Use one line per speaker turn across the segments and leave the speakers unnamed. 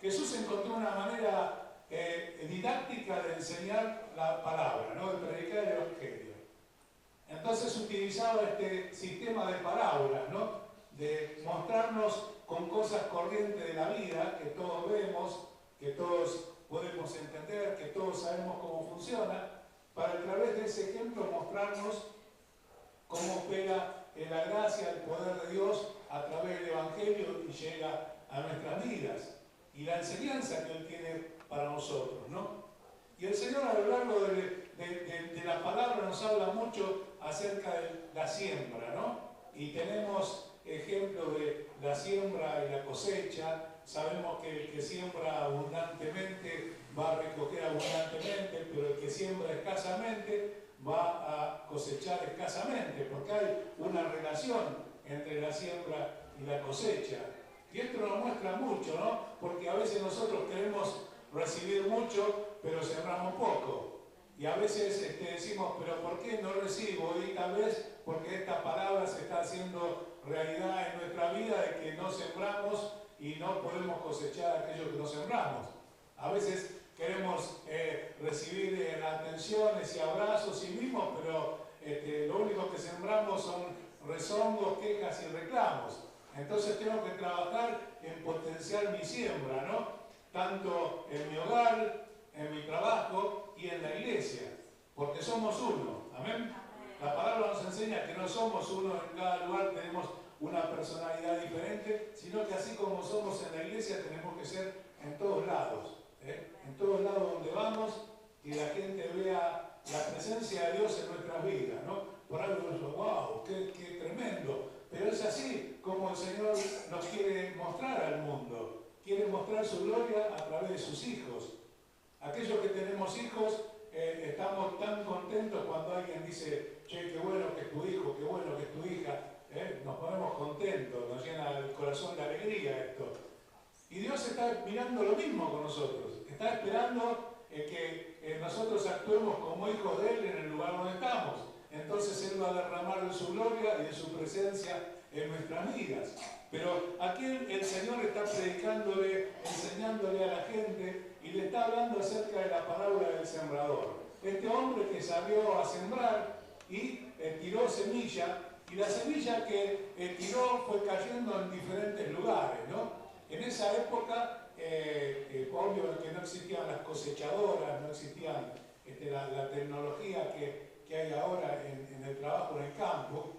Jesús encontró una manera didáctica de enseñar la palabra, ¿no? De predicar el Evangelio. Entonces utilizaba este sistema de parábolas, ¿no? De mostrarnos con cosas corrientes de la vida, que todos vemos, que todos podemos entender, que todos sabemos cómo funciona, para a través de ese ejemplo mostrarnos cómo opera la gracia, el poder de Dios a través del Evangelio y llega a nuestras vidas. Y la enseñanza que Él tiene para nosotros, ¿no? Y el Señor a lo largo de la palabra nos habla mucho acerca de la siembra, ¿no? Y tenemos ejemplos de la siembra y la cosecha. Sabemos que el que siembra abundantemente va a recoger abundantemente, pero el que siembra escasamente va a cosechar escasamente, porque hay una relación entre la siembra y la cosecha. Y esto nos muestra mucho, ¿no? Porque a veces nosotros queremos recibir mucho, pero sembramos poco. Y a veces decimos, pero ¿por qué no recibo? Y tal vez porque esta palabra se está haciendo realidad en nuestra vida de que no sembramos y no podemos cosechar aquello que no sembramos. A veces queremos recibir atenciones y abrazos y mimos, pero lo único que sembramos son rezongos, quejas y reclamos. Entonces tengo que trabajar en potenciar mi siembra, ¿no? Tanto en mi hogar, en mi trabajo y en la iglesia, porque somos uno. ¿Amén? La palabra nos enseña que no somos uno en cada lugar, tenemos una personalidad diferente, sino que así como somos en la iglesia tenemos que ser en todos lados. En todos lados donde vamos, que la gente vea la presencia de Dios en nuestras vidas, ¿no? Por algo digo, wow, qué tremendo. Pero es así como el Señor nos quiere mostrar al mundo. Quiere mostrar su gloria a través de sus hijos. Aquellos que tenemos hijos, estamos tan contentos cuando alguien dice, che, qué bueno que es tu hijo, qué bueno que es tu hija. Nos ponemos contentos, nos llena el corazón de alegría esto. Y Dios está mirando lo mismo con nosotros. Está esperando que nosotros actuemos como hijos de Él en el lugar donde estamos. Entonces Él va a derramar de su gloria y de su presencia en nuestras vidas. Pero aquí el Señor está predicándole, enseñándole a la gente y le está hablando acerca de la parábola del sembrador. Este hombre que salió a sembrar y tiró semilla, y la semilla que tiró fue cayendo en diferentes lugares, ¿no? En esa época, obvio que no existían las cosechadoras, no existían la tecnología que hay ahora en el trabajo en el campo.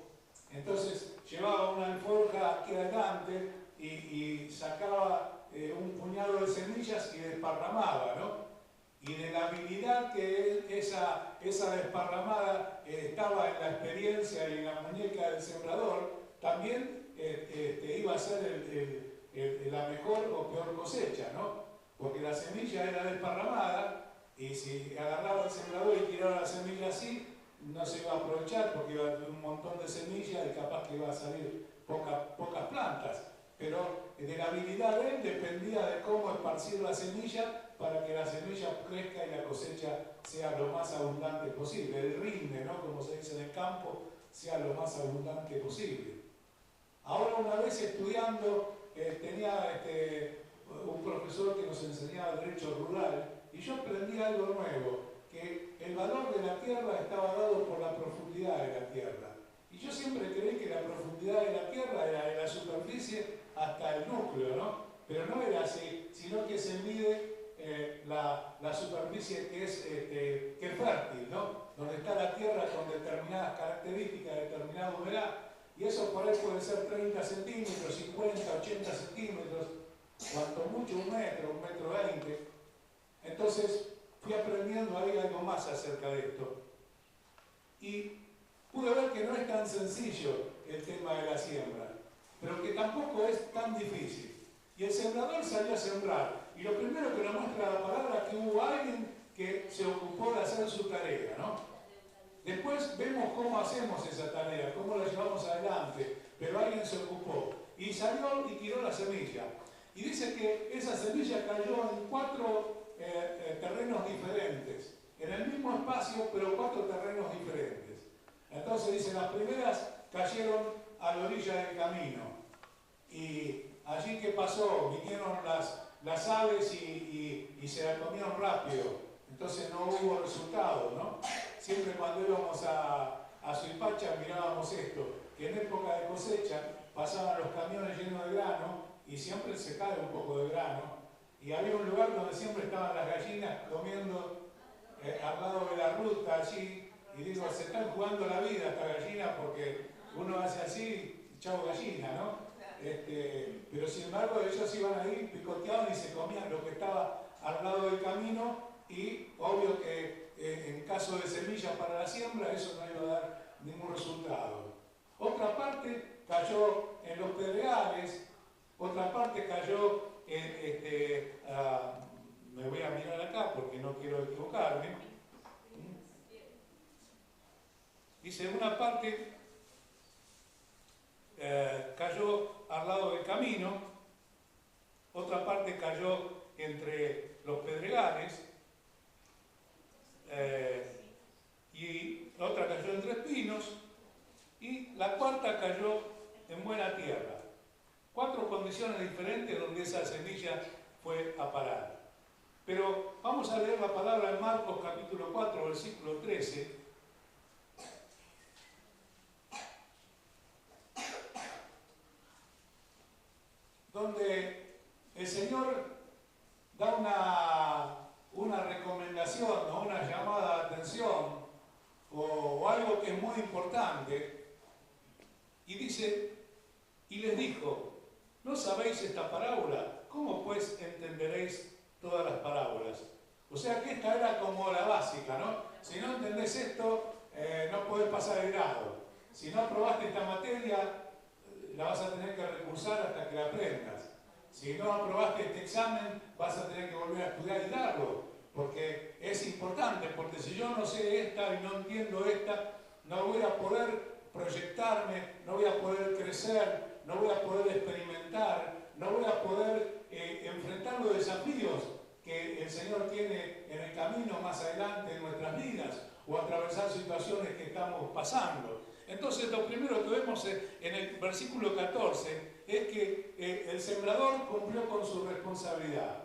Entonces llevaba una alforja aquí adelante y sacaba un puñado de semillas y desparramaba, ¿no? Y de la habilidad que esa desparramada estaba en la experiencia y en la muñeca del sembrador, también iba a ser la mejor o peor cosecha, ¿no? Porque la semilla era desparramada y si agarraba el sembrador y tiraba la semilla así, no se iba a aprovechar porque iba a tener un montón de semillas y capaz que iba a salir pocas plantas. Pero de la habilidad de él dependía de cómo esparcir la semilla para que la semilla crezca y la cosecha sea lo más abundante posible. El rinde, ¿no? Como se dice en el campo, sea lo más abundante posible. Ahora, una vez estudiando, tenía un profesor que nos enseñaba derecho rural y yo aprendí algo nuevo, que el valor de la tierra estaba dado por la profundidad de la tierra. Y yo siempre creí que la profundidad de la tierra era de la superficie hasta el núcleo, ¿no? Pero no era así, sino que se mide la superficie que es fértil, ¿no? Donde está la tierra con determinadas características, determinada humedad. Y eso por ahí puede ser 30 centímetros, 50, 80 centímetros, cuanto mucho 1 metro, 1,20 m. Entonces fui aprendiendo ahí algo más acerca de esto. Y pude ver que no es tan sencillo el tema de la siembra, pero que tampoco es tan difícil. Y el sembrador salió a sembrar. Y lo primero que nos muestra la palabra es que hubo alguien que se ocupó de hacer su tarea, ¿no? Después vemos cómo hacemos esa tarea, cómo la llevamos adelante, pero alguien se ocupó. Y salió y tiró la semilla. Y dice que esa semilla cayó en 4 terrenos diferentes, en el mismo espacio, pero 4 terrenos diferentes. Entonces dice, las primeras cayeron a la orilla del camino. Y allí, ¿qué pasó? Vinieron las las aves y se la comieron rápido. Entonces no hubo resultado, ¿no? Siempre cuando íbamos a Suipacha mirábamos esto, que en época de cosecha pasaban los camiones llenos de grano y siempre se cae un poco de grano. Y había un lugar donde siempre estaban las gallinas comiendo al lado de la ruta allí. Y digo, se están jugando la vida esta gallina porque uno hace así, chavo gallina, ¿no? Pero sin embargo ellos iban ahí, picoteaban y se comían lo que estaba al lado del camino y obvio que en caso de semillas para la siembra eso no iba a dar ningún resultado. Otra parte cayó en los pedregales, otra parte cayó en, me voy a mirar acá porque no quiero equivocarme. Dice, una parte cayó al lado del camino, otra parte cayó entre los pedregales, y la otra cayó entre espinos, y la cuarta cayó en buena tierra. 4 condiciones diferentes donde esa semilla fue a parar. Pero vamos a leer la palabra en Marcos capítulo 4, versículo 13. Donde el Señor da una recomendación o una llamada de atención o algo que es muy importante y dice, y les dijo, ¿no sabéis esta parábola? ¿Cómo pues entenderéis todas las parábolas? O sea que esta era como la básica, ¿no? Si no entendés esto, no podés pasar el grado. Si no aprobaste esta materia, la vas a tener que recursar hasta que la aprendas. Si no aprobaste este examen, vas a tener que volver a estudiar y darlo, porque es importante, porque si yo no sé esta y no entiendo esta, no voy a poder proyectarme, no voy a poder crecer, no voy a poder experimentar, no voy a poder enfrentar los desafíos que el Señor tiene en el camino más adelante en nuestras vidas o atravesar situaciones que estamos pasando. Entonces lo primero que vemos en el versículo 14 es que el sembrador cumplió con su responsabilidad.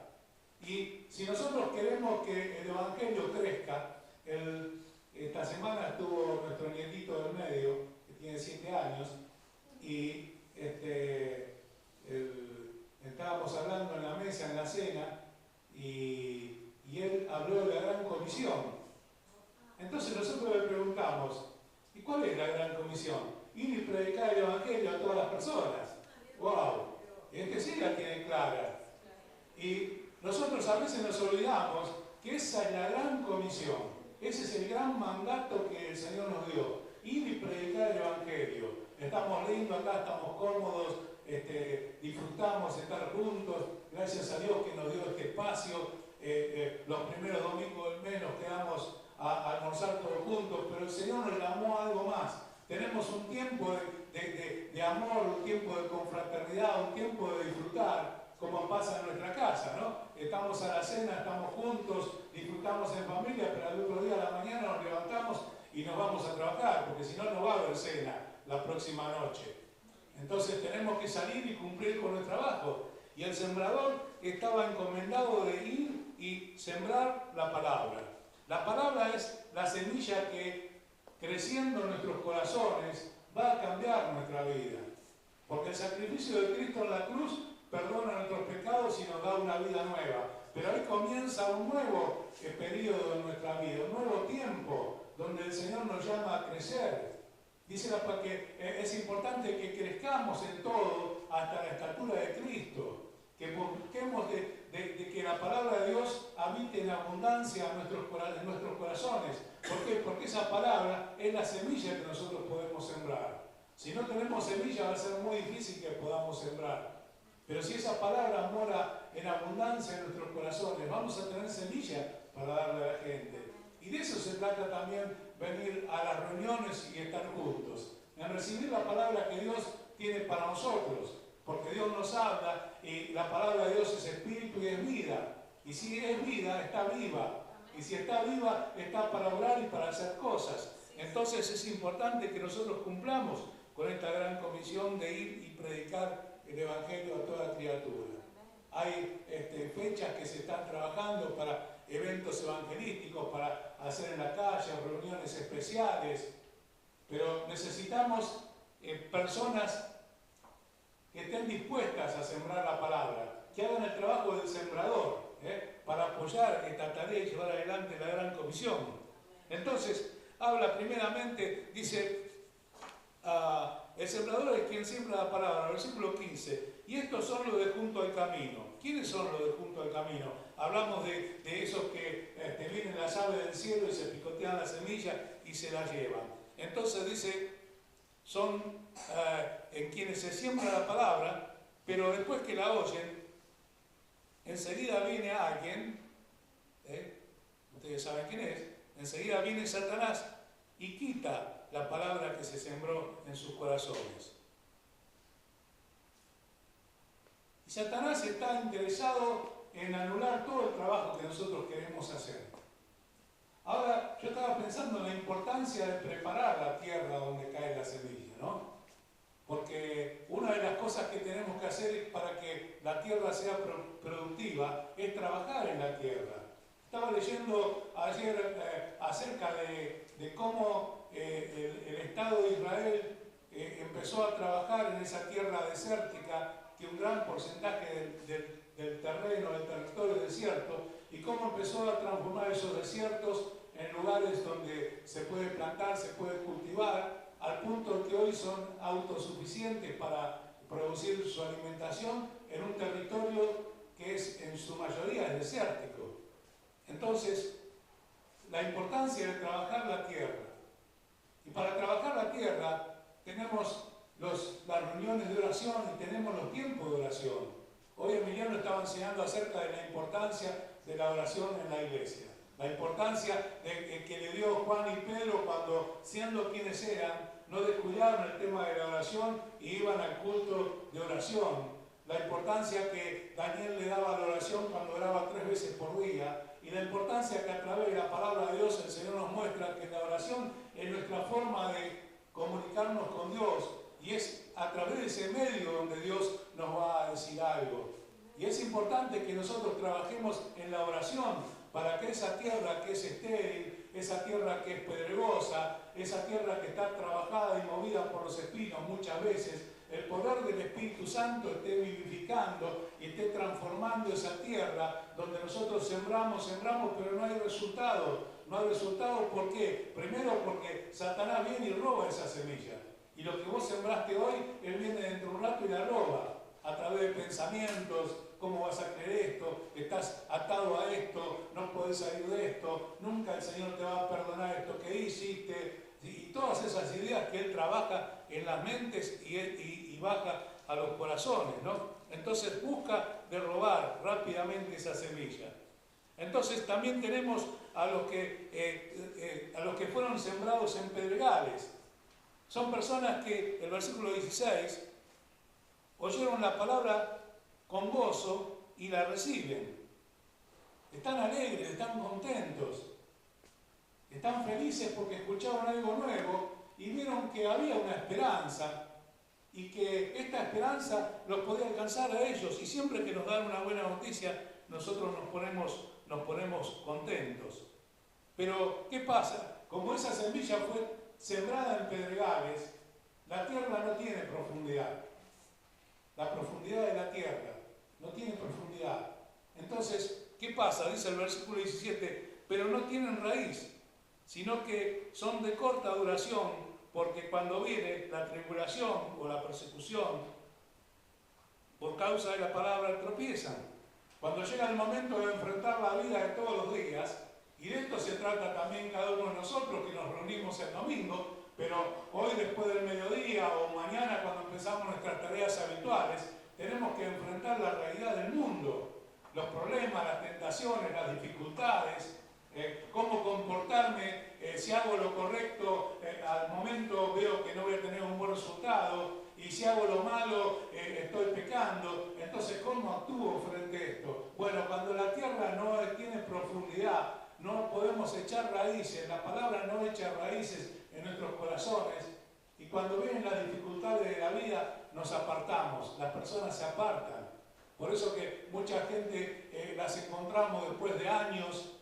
Y si nosotros queremos que el Evangelio crezca, esta semana estuvo nuestro nietito del medio, que tiene 7 años, y estábamos hablando en la mesa, en la cena, y él habló de la gran comisión. Entonces nosotros le preguntamos, ¿y cuál es la gran comisión? Ir y predicar el Evangelio a todas las personas. ¡Wow! Sí la tiene clara. Y nosotros a veces nos olvidamos que esa es la gran comisión. Ese es el gran mandato que el Señor nos dio. Ir y predicar el Evangelio. Estamos leyendo acá, estamos cómodos, disfrutamos estar juntos. Gracias a Dios que nos dio este espacio. Los primeros domingos del mes nos quedamos a almorzar todos juntos, pero el Señor nos llamó a algo más. Tenemos un tiempo de amor, un tiempo de confraternidad, un tiempo de disfrutar, como pasa en nuestra casa, ¿no? Estamos a la cena, estamos juntos, disfrutamos en familia, pero al otro día a la mañana nos levantamos y nos vamos a trabajar, porque si no, no va a haber cena la próxima noche. Entonces tenemos que salir y cumplir con nuestro trabajo. Y el sembrador estaba encomendado de ir y sembrar la palabra. La palabra es la semilla que, creciendo en nuestros corazones, va a cambiar nuestra vida. Porque el sacrificio de Cristo en la cruz perdona nuestros pecados y nos da una vida nueva. Pero ahí comienza un nuevo periodo en nuestra vida, un nuevo tiempo, donde el Señor nos llama a crecer. Dice que es importante que crezcamos en todo hasta la estatura de Cristo. Que busquemos de que la palabra de Dios habite en abundancia en nuestros corazones. ¿Por qué? Porque esa palabra es la semilla que nosotros podemos sembrar. Si no tenemos semilla va a ser muy difícil que podamos sembrar. Pero si esa palabra mora en abundancia en nuestros corazones, vamos a tener semilla para darle a la gente. Y de eso se trata también venir a las reuniones y estar juntos. En recibir la palabra que Dios tiene para nosotros. Porque Dios nos habla y la palabra de Dios es espíritu y es vida. Y si es vida, está viva. Y si está viva, está para orar y para hacer cosas. Entonces es importante que nosotros cumplamos con esta gran comisión de ir y predicar el Evangelio a toda criatura. hay fechas que se están trabajando para eventos evangelísticos, para hacer en la calle, reuniones especiales, pero necesitamos personas que estén dispuestas a sembrar la palabra, que hagan el trabajo del sembrador, para apoyar esta tarea y llevar adelante la gran comisión. Entonces, habla primeramente, dice, el sembrador es quien siembra la palabra, versículo 15, y estos son los de junto al camino. ¿Quiénes son los de junto al camino? Hablamos de esos que vienen las aves del cielo y se picotean la semilla y se la llevan. Entonces dice, son en quienes se siembra la palabra, pero después que la oyen, enseguida viene alguien, ustedes saben quién es, enseguida viene Satanás y quita la palabra que se sembró en sus corazones. Y Satanás está interesado en anular todo el trabajo que nosotros queremos hacer. Ahora, yo estaba pensando en la importancia de preparar la tierra donde cae la semilla, ¿no? Porque una de las cosas que tenemos que hacer para que la tierra sea productiva es trabajar en la tierra. Estaba leyendo ayer acerca de cómo el Estado de Israel empezó a trabajar en esa tierra desértica, que un gran porcentaje del terreno, del territorio es desierto, y cómo empezó a transformar esos desiertos en lugares donde se puede plantar, se puede cultivar, al punto que hoy son autosuficientes para producir su alimentación en un territorio que es en su mayoría es desértico. Entonces, la importancia de trabajar la tierra. Y para trabajar la tierra tenemos las reuniones de oración y tenemos los tiempos de oración. Hoy Emiliano estaba enseñando acerca de la importancia de la oración en la iglesia. La importancia que le dio Juan y Pedro cuando, siendo quienes eran, no descuidaron el tema de la oración y iban al culto de oración. La importancia que Daniel le daba a la oración cuando oraba 3 veces por día. Y la importancia que a través de la palabra de Dios el Señor nos muestra que la oración es nuestra forma de comunicarnos con Dios. Y es a través de ese medio donde Dios nos va a decir algo. Y es importante que nosotros trabajemos en la oración para que esa tierra que es estéril, esa tierra que es pedregosa, esa tierra que está trabajada y movida por los espinos muchas veces, el poder del Espíritu Santo esté vivificando y esté transformando esa tierra donde nosotros sembramos, pero no hay resultado. No hay resultado, ¿por qué? Primero porque Satanás viene y roba esa semilla. Y lo que vos sembraste hoy, él viene dentro de un rato y la roba. A través de pensamientos, ¿cómo vas a creer esto? Estás atado a esto, no podés salir de esto, nunca el Señor te va a perdonar esto que hiciste. Y todas esas ideas que Él trabaja en las mentes y baja a los corazones, ¿no? Entonces busca de robar rápidamente esa semilla. Entonces también tenemos a los que fueron sembrados en pedregales. Son personas que, el versículo 16, oyeron la palabra con gozo y la reciben. Están alegres, están contentos, están felices porque escucharon algo nuevo y vieron que había una esperanza y que esta esperanza los podía alcanzar a ellos. Y siempre que nos dan una buena noticia, nosotros nos ponemos contentos. Pero, ¿qué pasa? Como esa semilla fue sembrada en pedregales, la tierra no tiene profundidad. La profundidad de la tierra no tiene profundidad. Entonces, ¿qué pasa? Dice el versículo 17, pero no tienen raíz, sino que son de corta duración, porque cuando viene la tribulación o la persecución, por causa de la palabra tropiezan. Cuando llega el momento de enfrentar la vida de todos los días, y de esto se trata también cada uno de nosotros que nos reunimos el domingo, pero hoy después del mediodía o mañana cuando empezamos nuestras tareas habituales, tenemos que enfrentar la realidad del mundo, los problemas, las tentaciones, las dificultades, cómo comportarme, si hago lo correcto, al momento veo que no voy a tener un buen resultado, y si hago lo malo, estoy pecando. Entonces, ¿cómo actúo frente a esto? Bueno, cuando la tierra no tiene profundidad, no podemos echar raíces, la palabra no echa raíces en nuestros corazones, y cuando vienen las dificultades de la vida, nos apartamos, las personas se apartan, Por eso que mucha gente las encontramos después de años,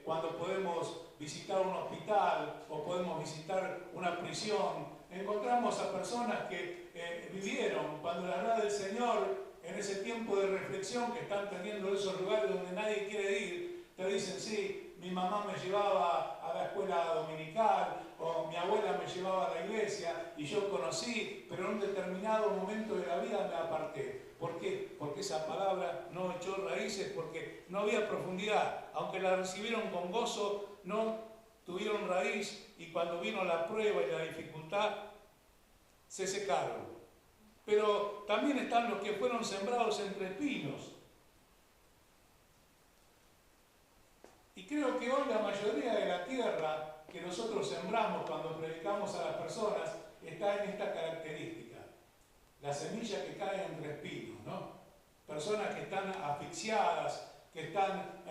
cuando podemos visitar un hospital o podemos visitar una prisión. Encontramos a personas que vivieron cuando la verdad del Señor, en ese tiempo de reflexión que están teniendo en esos lugares donde nadie quiere ir, te dicen, sí, mi mamá me llevaba a la escuela dominical o mi abuela me llevaba a la iglesia y yo conocí, pero en un determinado momento de la vida me aparté. ¿Por qué? Porque esa palabra no echó raíces, porque no había profundidad. Aunque la recibieron con gozo, no tuvieron raíz y cuando vino la prueba y la dificultad, se secaron. Pero también están los que fueron sembrados entre espinos. Y creo que hoy la mayoría de la tierra que nosotros sembramos cuando predicamos a las personas está en esta característica. La semilla que cae entre espinos, ¿no? Personas que están asfixiadas, que están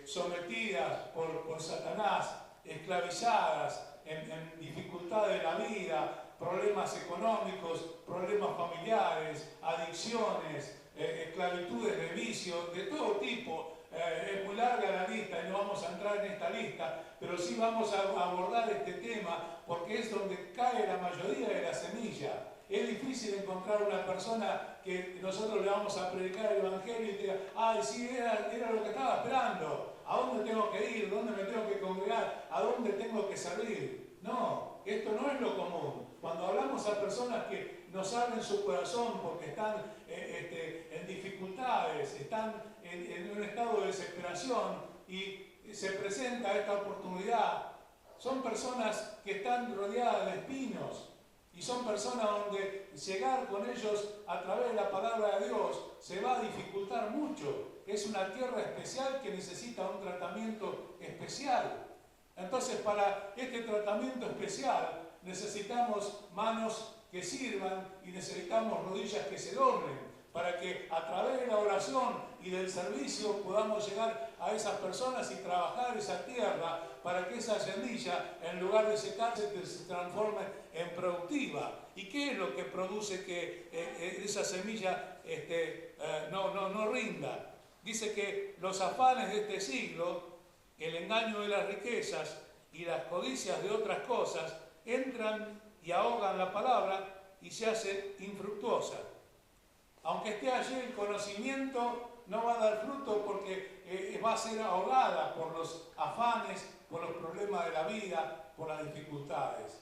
sometidas por Satanás, esclavizadas en dificultades de la vida, problemas económicos, problemas familiares, adicciones, esclavitudes de vicio, de todo tipo. Es muy larga la lista y no vamos a entrar en esta lista, pero sí vamos a abordar este tema porque es donde cae la mayoría de la semilla. Es difícil encontrar una persona que nosotros le vamos a predicar el Evangelio y diga, ay, sí, era lo que estaba esperando. ¿A dónde tengo que ir? ¿Dónde me tengo que congregar? ¿A dónde tengo que salir? No, esto no es lo común. Cuando hablamos a personas que nos abren su corazón porque están en dificultades, están en un estado de desesperación y se presenta esta oportunidad, son personas que están rodeadas de espinos. Y son personas donde llegar con ellos a través de la palabra de Dios se va a dificultar mucho. Es una tierra especial que necesita un tratamiento especial. Entonces, para este tratamiento especial necesitamos manos que sirvan y necesitamos rodillas que se doblen para que a través de la oración y del servicio podamos llegar a esas personas y trabajar esa tierra para que esa semilla, en lugar de secarse, se transforme en productiva. ¿Y qué es lo que produce que esa semilla no rinda? Dice que los afanes de este siglo, el engaño de las riquezas y las codicias de otras cosas entran y ahogan la palabra y se hace infructuosa. Aunque esté allí el conocimiento, no va a dar fruto porque va a ser ahogada por los afanes, por los problemas de la vida, por las dificultades.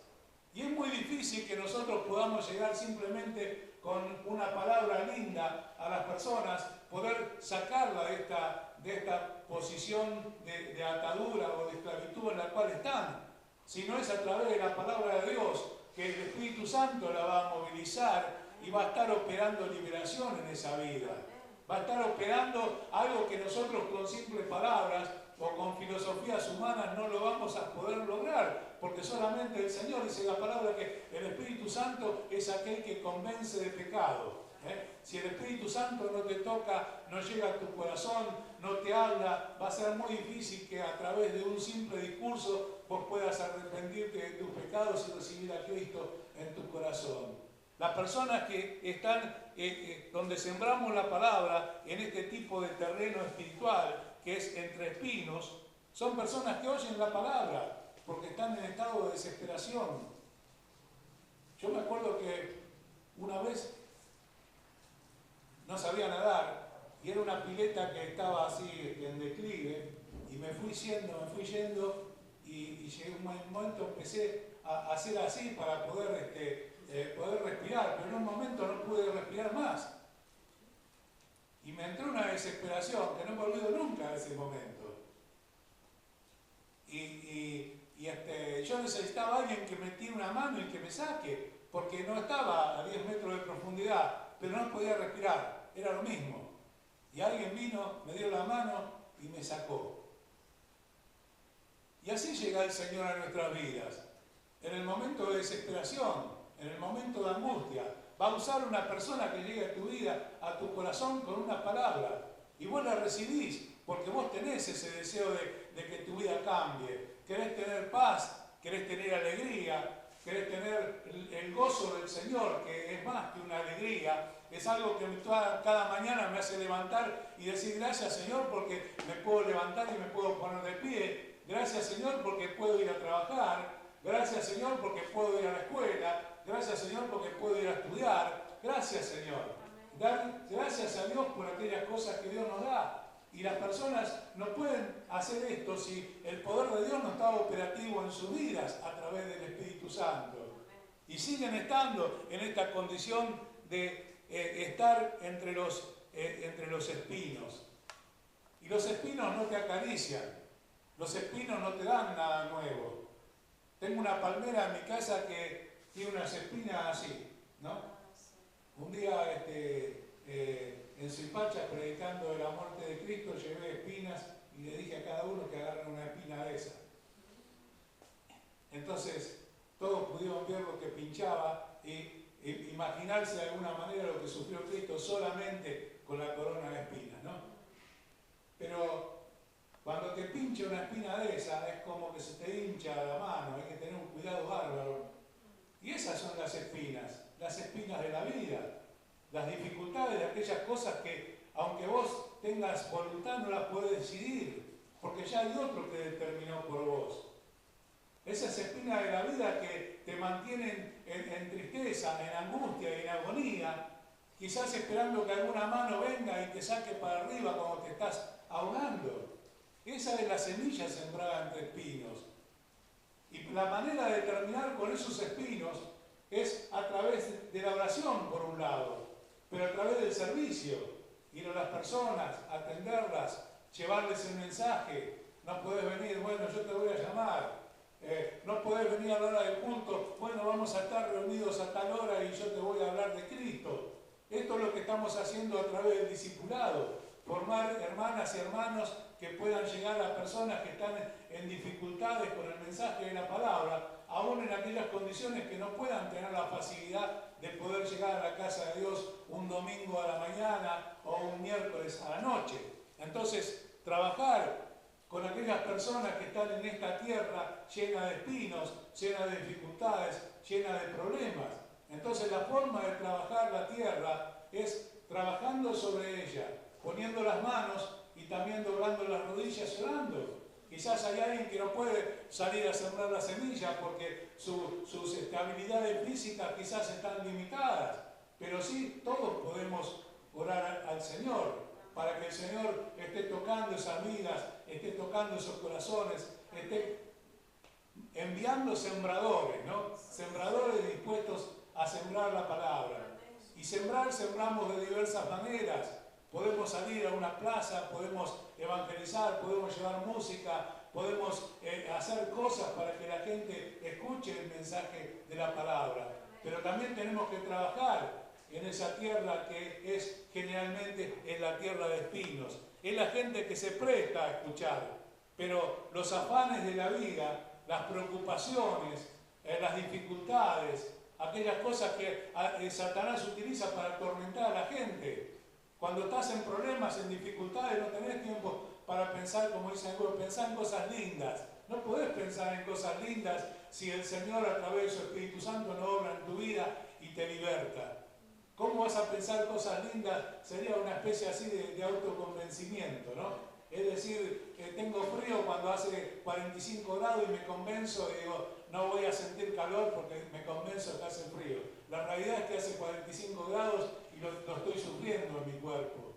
Y es muy difícil que nosotros podamos llegar simplemente con una palabra linda a las personas, poder sacarla de esta posición de atadura o de esclavitud en la cual están. Si no es a través de la palabra de Dios que el Espíritu Santo la va a movilizar y va a estar operando liberación en esa vida. Va a estar operando algo que nosotros con simples palabras o con filosofías humanas no lo vamos a poder lograr, porque solamente el Señor, dice la palabra, que el Espíritu Santo es aquel que convence de pecado. Si el Espíritu Santo no te toca, no llega a tu corazón, no te habla, va a ser muy difícil que a través de un simple discurso vos puedas arrepentirte de tus pecados y recibir a Cristo en tu corazón. Las personas que están donde sembramos la palabra en este tipo de terreno espiritual que es entre espinos, son personas que oyen la palabra porque están en estado de desesperación. Yo me acuerdo que una vez no sabía nadar y era una pileta que estaba así en declive y me fui yendo y llegué un momento empecé a hacer así para poder respirar, pero en un momento no pude respirar más. Y me entró una desesperación que no me olvido nunca de ese momento. Yo necesitaba a alguien que me tire una mano y que me saque, porque no estaba a 10 metros de profundidad, pero no podía respirar, era lo mismo. Y alguien vino, me dio la mano y me sacó. Y así llega el Señor a nuestras vidas. En el momento de desesperación, en el momento de angustia, va a usar una persona que llegue a tu vida, a tu corazón con una palabra. Y vos la recibís, porque vos tenés ese deseo de que tu vida cambie. Querés tener paz, querés tener alegría, querés tener el gozo del Señor, que es más que una alegría, es algo que cada mañana me hace levantar y decir gracias Señor porque me puedo levantar y me puedo poner de pie. Gracias Señor porque puedo ir a trabajar. Gracias Señor porque puedo ir a la escuela. Gracias Señor porque puedo ir a estudiar. Gracias Señor. Dar gracias a Dios por aquellas cosas que Dios nos da. Y las personas no pueden hacer esto si el poder de Dios no está operativo en sus vidas a través del Espíritu Santo. Y siguen estando en esta condición de estar entre los espinos. Y los espinos no te acarician. Los espinos no te dan nada nuevo. Tengo una palmera en mi casa que tiene unas espinas así, ¿no? Un día en Suipacha, predicando de la muerte de Cristo, llevé espinas y le dije a cada uno que agarren una espina de esa. Entonces, todos pudieron ver lo que pinchaba y imaginarse de alguna manera lo que sufrió Cristo solamente con la corona de espinas, ¿no? Pero cuando te pincha una espina de esa, es como que se te hincha la mano, hay que tener un cuidado bárbaro. Y esas son las espinas de la vida. Las dificultades de aquellas cosas que, aunque vos tengas voluntad, no las puedes decidir, porque ya hay otro que determinó por vos. Esas espinas de la vida que te mantienen en tristeza, en angustia y en agonía, quizás esperando que alguna mano venga y te saque para arriba cuando te estás ahogando. Esa es la semilla sembrada entre espinos. Y la manera de terminar con esos espinos es a través de la oración, por un lado, pero a través del servicio, ir a las personas, atenderlas, llevarles el mensaje. No podés venir, bueno, yo te voy a llamar. No podés venir a la hora del culto, bueno, vamos a estar reunidos a tal hora y yo te voy a hablar de Cristo. Esto es lo que estamos haciendo a través del discipulado, formar hermanas y hermanos que puedan llegar a personas que están en dificultades con el mensaje de la palabra, aún en aquellas condiciones que no puedan tener la facilidad de poder llegar a la casa de Dios un domingo a la mañana o un miércoles a la noche. Entonces, trabajar con aquellas personas que están en esta tierra llena de espinos, llena de dificultades, llena de problemas. Entonces, la forma de trabajar la tierra es trabajando sobre ella, poniendo las manos y también doblando las rodillas y orando. Quizás hay alguien que no puede salir a sembrar la semilla porque sus habilidades físicas quizás están limitadas, pero sí todos podemos orar al Señor para que el Señor esté tocando esas vidas, esté tocando esos corazones, esté enviando sembradores, ¿no? Sembradores dispuestos a sembrar la palabra. Y sembramos de diversas maneras. Podemos salir a una plaza, podemos evangelizar, podemos llevar música, podemos hacer cosas para que la gente escuche el mensaje de la palabra. Pero también tenemos que trabajar en esa tierra que es generalmente en la tierra de espinos. Es la gente que se presta a escuchar, pero los afanes de la vida, las preocupaciones, las dificultades, aquellas cosas que Satanás utiliza para atormentar a la gente. Cuando estás en problemas, en dificultades, no tenés tiempo para pensar, como dice el pueblo, pensar en cosas lindas. No podés pensar en cosas lindas si el Señor a través de su Espíritu Santo no obra en tu vida y te liberta. ¿Cómo vas a pensar cosas lindas? Sería una especie así de autoconvencimiento, ¿no? Es decir, tengo frío cuando hace 45 grados y me convenzo y digo, no voy a sentir calor porque me convenzo que hace frío. La realidad es que hace 45 grados y lo estoy sufriendo en mi cuerpo.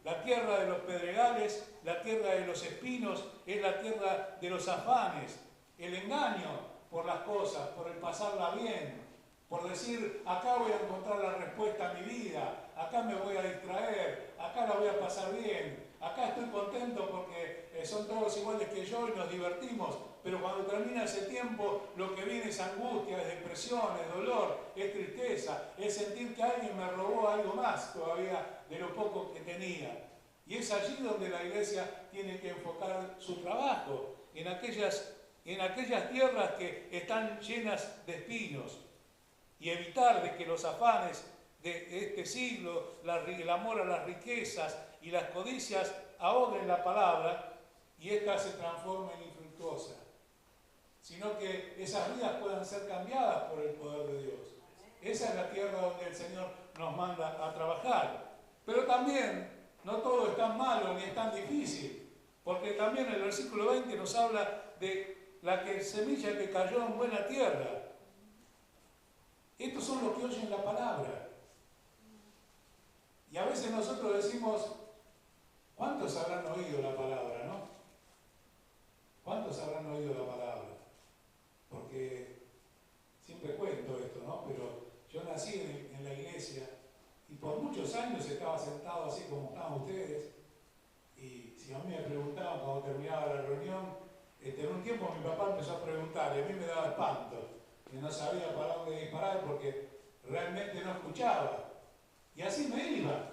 La tierra de los pedregales, la tierra de los espinos, es la tierra de los afanes, el engaño por las cosas, por el pasarla bien, por decir, acá voy a encontrar la respuesta a mi vida, acá me voy a distraer, acá la voy a pasar bien, acá estoy contento porque son todos iguales que yo y nos divertimos, pero cuando termina ese tiempo lo que viene es angustia, es depresión, es dolor, es tristeza, es sentir que alguien me robó algo más todavía de lo poco que tenía. Y es allí donde la iglesia tiene que enfocar su trabajo, en aquellas tierras que están llenas de espinos, y evitar de que los afanes de este siglo, el amor a las riquezas y las codicias ahoguen la palabra y ésta se transforme en infructuosa, sino que esas vidas puedan ser cambiadas por el poder de Dios. Esa es la tierra donde el Señor nos manda a trabajar. Pero también no todo es tan malo ni es tan difícil, porque también el versículo 20 nos habla de la semilla que cayó en buena tierra. Estos son los que oyen la palabra. Y a veces nosotros decimos, ¿cuántos habrán oído la palabra, no? ¿Cuántos habrán oído la palabra? Porque siempre cuento esto, ¿no? Pero yo nací en la iglesia y por muchos años estaba sentado así como estaban ustedes. Y si a mí me preguntaban cuando terminaba la reunión, en un tiempo mi papá empezó a preguntar y a mí me daba espanto, que no sabía para dónde disparar porque realmente no escuchaba. Y así me iba,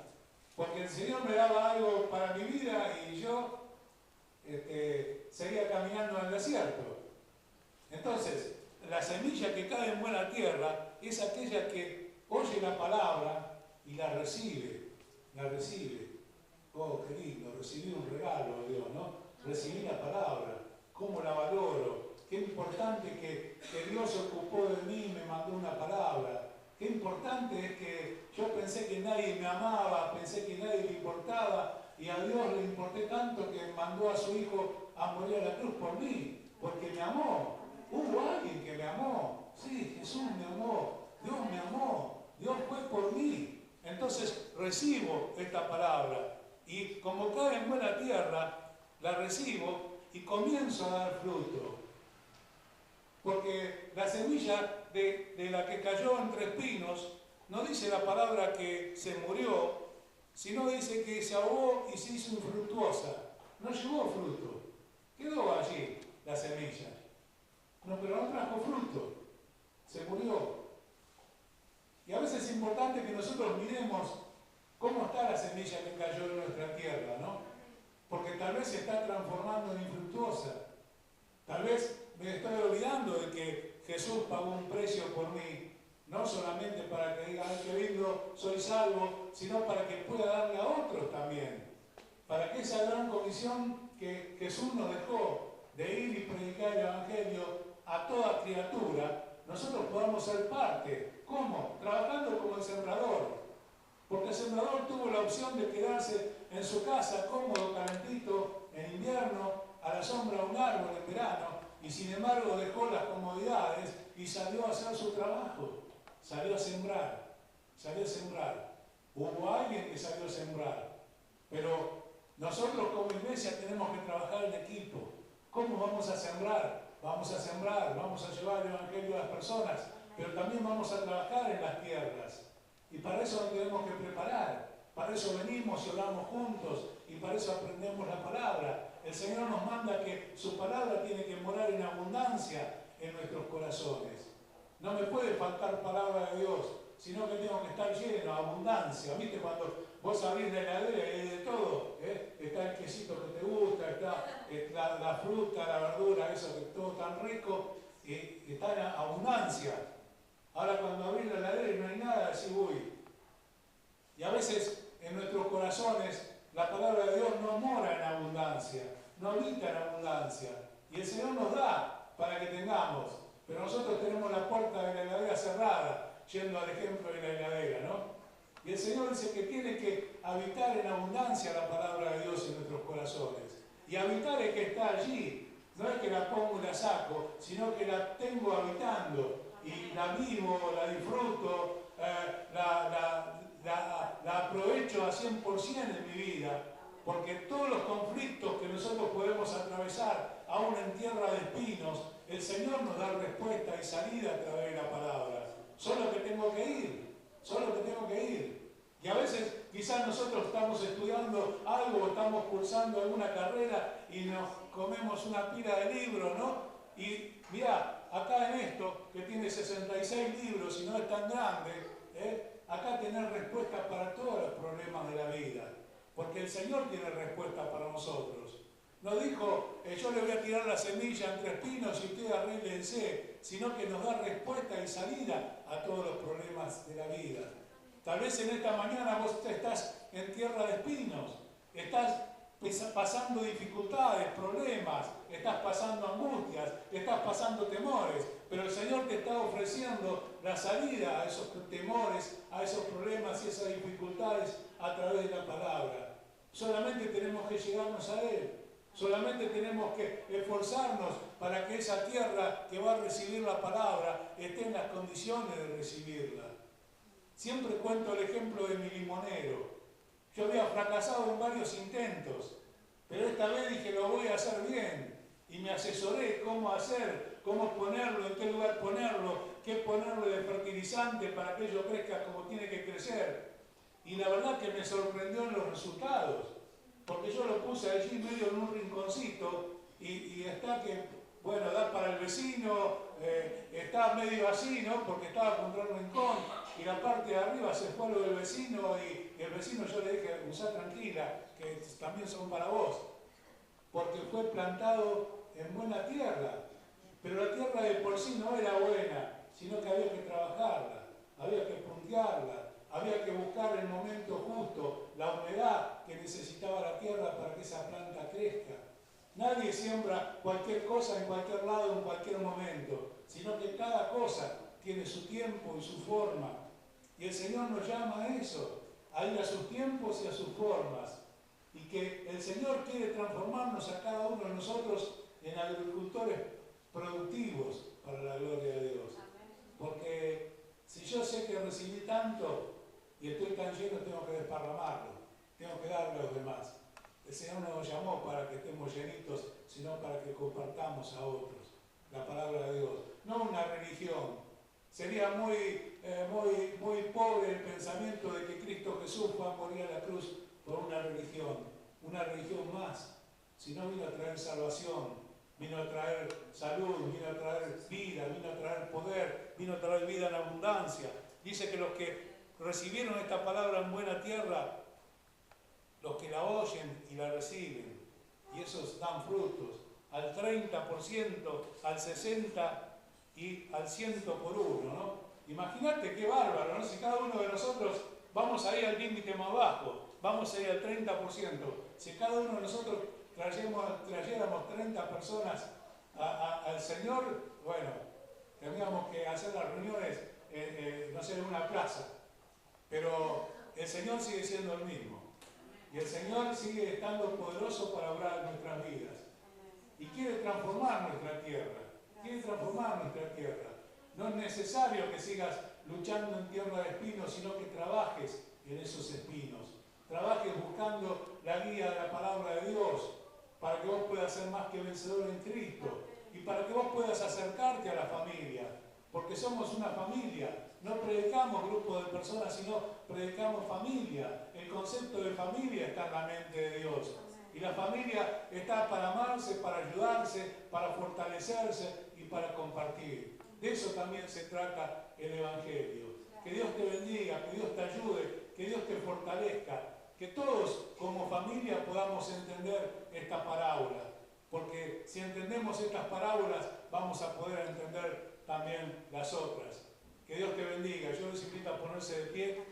porque el Señor me daba algo para mi vida y yo seguía caminando en el desierto. Entonces, la semilla que cae en buena tierra es aquella que oye la palabra y la recibe, la recibe. Oh, qué lindo, recibir un regalo de Dios, ¿no? Recibir la palabra, cómo la valoro, qué importante que Dios se ocupó de mí y me mandó una palabra. Qué importante es que yo pensé que nadie me amaba, pensé que nadie le importaba, y a Dios le importé tanto que mandó a su Hijo a morir a la cruz por mí, porque me amó. Hubo alguien que me amó. Sí, Jesús me amó, Dios me amó, Dios fue por mí. Entonces recibo esta palabra y como cae en buena tierra, la recibo y comienzo a dar fruto. Porque la semilla de la que cayó entre espinos no dice la palabra que se murió, sino dice que se ahogó y se hizo infructuosa. No llevó fruto. Quedó allí la semilla. No, pero no trajo fruto. Se murió. Y a veces es importante que nosotros miremos cómo está la semilla que cayó en nuestra tierra, ¿no? Porque tal vez se está transformando en infructuosa. Tal vez me estoy olvidando de que Jesús pagó un precio por mí, no solamente para que diga, ay, qué lindo, soy salvo, sino para que pueda darle a otros también. Para que esa gran comisión que Jesús nos dejó de ir y predicar el Evangelio a toda criatura, nosotros podamos ser parte. ¿Cómo? Trabajando como el sembrador. Porque el sembrador tuvo la opción de quedarse en su casa cómodo, calentito, en invierno, a la sombra de un árbol en verano, y sin embargo dejó las comodidades y salió a hacer su trabajo. Salió a sembrar. Salió a sembrar. Hubo alguien que salió a sembrar. Pero nosotros como iglesia tenemos que trabajar en equipo. ¿Cómo vamos a sembrar? Vamos a sembrar, vamos a llevar el Evangelio a las personas, pero también vamos a trabajar en las tierras. Y para eso nos tenemos que preparar. Para eso venimos y oramos juntos y para eso aprendemos la palabra. El Señor nos manda que su palabra tiene que morar en abundancia en nuestros corazones. No me puede faltar palabra de Dios, sino que tengo que estar lleno, abundancia. ¿Viste? Cuando vos abrís la heladera y hay de todo, ¿eh? Está el quesito que te gusta, está la fruta, la verdura, eso que es todo tan rico, y está en abundancia. Ahora cuando abrís la heladera y no hay nada, decís, uy. Y a veces en nuestros corazones la palabra de Dios no mora en abundancia, no habita en abundancia. Y el Señor nos da para que tengamos. Pero nosotros tenemos la puerta de la heladera cerrada, yendo al ejemplo de la heladera, ¿no? Y el Señor dice que tiene que habitar en abundancia la palabra de Dios en nuestros corazones. Y habitar es que está allí. No es que la pongo y la saco, sino que la tengo habitando. Y la vivo, la disfruto, la aprovecho a 100% en mi vida. Porque todos los conflictos que nosotros podemos atravesar, aún en tierra de espinos, el Señor nos da respuesta y salida a través de la palabra. Solo que tengo que ir, solo que tengo que ir. Y a veces quizás nosotros estamos estudiando algo, estamos cursando alguna carrera y nos comemos una pila de libros, ¿no? Y mirá, acá en esto, que tiene 66 libros y no es tan grande, acá tenés respuestas para todos los problemas de la vida. Porque el Señor tiene respuestas para nosotros. No dijo, yo le voy a tirar la semilla entre espinos y ustedes arréglense, sino que nos da respuesta y salida a todos los problemas de la vida. Tal vez en esta mañana vos estás en tierra de espinos, estás pasando dificultades, problemas, estás pasando angustias, estás pasando temores, pero el Señor te está ofreciendo la salida a esos temores, a esos problemas y esas dificultades a través de la palabra. Solamente tenemos que llegarnos a Él. Solamente tenemos que esforzarnos para que esa tierra que va a recibir la palabra esté en las condiciones de recibirla. Siempre cuento el ejemplo de mi limonero. Yo había fracasado en varios intentos, pero esta vez dije, lo voy a hacer bien. Y me asesoré cómo hacer, cómo ponerlo, en qué lugar ponerlo, qué ponerle de fertilizante para que ello crezca como tiene que crecer. Y la verdad que me sorprendió en los resultados, porque yo lo puse allí medio en un rinconcito y está que, bueno, da para el vecino, está medio así, ¿no? Porque estaba contra un rincón y la parte de arriba se fue a lo del vecino y el vecino yo le dije, usá tranquila, que también son para vos, porque fue plantado en buena tierra, pero la tierra de por sí no era buena, sino que había que trabajarla, había que puntearla, había que buscar el momento justo, la humedad que necesitaba la tierra para que esa planta crezca. Nadie siembra cualquier cosa en cualquier lado, en cualquier momento, sino que cada cosa tiene su tiempo y su forma. Y el Señor nos llama a eso, a ir a sus tiempos y a sus formas. Y que el Señor quiere transformarnos a cada uno de nosotros en agricultores productivos para la gloria de Dios. Porque si yo sé que recibí tanto y estoy tan lleno, tengo que desparramarlo, tengo que darle a los demás. El Señor no nos llamó para que estemos llenitos, sino para que compartamos a otros la palabra de Dios. No una religión. Sería muy pobre el pensamiento de que Cristo Jesús fue a morir a la cruz por una religión más. Si no, vino a traer salvación, vino a traer salud, vino a traer vida, vino a traer poder, vino a traer vida en abundancia. Dice que los que recibieron esta palabra en buena tierra, los que la oyen y la reciben, y esos dan frutos, al 30%, al 60% y al 100 por uno, ¿no? Imagínate qué bárbaro, ¿no? Si cada uno de nosotros vamos a ir al límite más bajo, vamos a ir al 30%. Si cada uno de nosotros trayéramos 30 personas al Señor, bueno, tendríamos que hacer las reuniones, no sé, en una plaza, pero el Señor sigue siendo el mismo. Y el Señor sigue estando poderoso para obrar en nuestras vidas. Y quiere transformar nuestra tierra. Quiere transformar nuestra tierra. No es necesario que sigas luchando en tierra de espinos, sino que trabajes en esos espinos. Trabajes buscando la guía de la palabra de Dios, para que vos puedas ser más que vencedor en Cristo. Y para que vos puedas acercarte a la familia. Porque somos una familia. No predicamos grupos de personas, sino predicamos familia. El concepto de familia está en la mente de Dios. Y la familia está para amarse, para ayudarse, para fortalecerse y para compartir. De eso también se trata el Evangelio. Que Dios te bendiga, que Dios te ayude, que Dios te fortalezca. Que todos como familia podamos entender esta parábola. Porque si entendemos estas parábolas, vamos a poder entender también las otras. Que Dios te bendiga. Yo les invito a ponerse de pie.